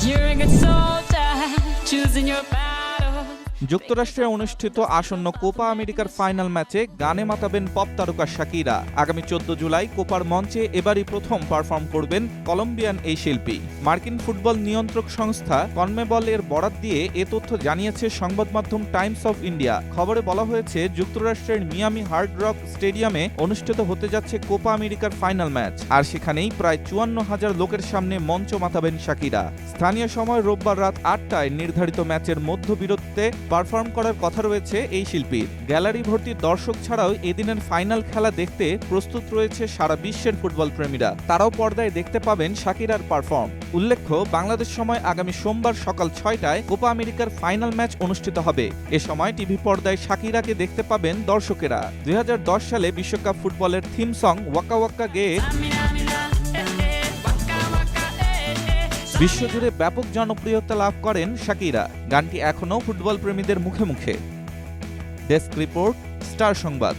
You're a good soldier, choosing your battle. যুক্তরাষ্ট্রে অনুষ্ঠিত আসন্ন কোপা আমেরিকার ফাইনাল ম্যাচে গানে মাতাবেন পপ তারকা শাকিরা। আগামী 14 জুলাই কোপার মঞ্চে এবারই প্রথম পারফর্ম করবেন কলম্বিয়ান এই শিল্পী। মার্কিন ফুটবল নিয়ন্ত্রক সংস্থা কনমেবল এর বরাত দিয়ে এ তথ্য জানিয়েছে সংবাদ মাধ্যম টাইমস অফ ইন্ডিয়া। খবরে বলা হয়েছে, যুক্তরাষ্ট্রের মিয়ামি হার্ড রক স্টেডিয়ামে অনুষ্ঠিত হতে যাচ্ছে কোপা আমেরিকার ফাইনাল ম্যাচ, আর সেখানেই প্রায় 54,000 লোকের সামনে মঞ্চ মাতাবেন শাকিরা। স্থানীয় সময় রোববার রাত 8টায় নির্ধারিত ম্যাচের মধ্যবিরতিতে পারফর্ম করার কথা রয়েছে এই শিল্পীর। গ্যালারি ভর্তি দর্শক ছাড়াও এদিনের ফাইনাল খেলা দেখতে প্রস্তুত রয়েছে সারা বিশ্বের ফুটবল প্রেমীরা। তারাও পর্দায় দেখতে পাবেন শাকিরার পারফর্ম। উল্লেখ্য, বাংলাদেশ সময় আগামী সোমবার সকাল 6টায় কোপা আমেরিকার ফাইনাল ম্যাচ অনুষ্ঠিত হবে। এ সময় টিভি পর্দায় শাকিরাকে দেখতে পাবেন দর্শকেরা। 2010 সালে বিশ্বকাপ ফুটবলের থিম সং ওয়াকা ওয়াকা গেয়ে বিশ্বজুড়ে ব্যাপক জনপ্রিয়তা লাভ করেন শাকিরা। গানটি এখনও ফুটবল প্রেমীদের মুখে মুখে। ডেস্ক রিপোর্ট, স্টার সংবাদ।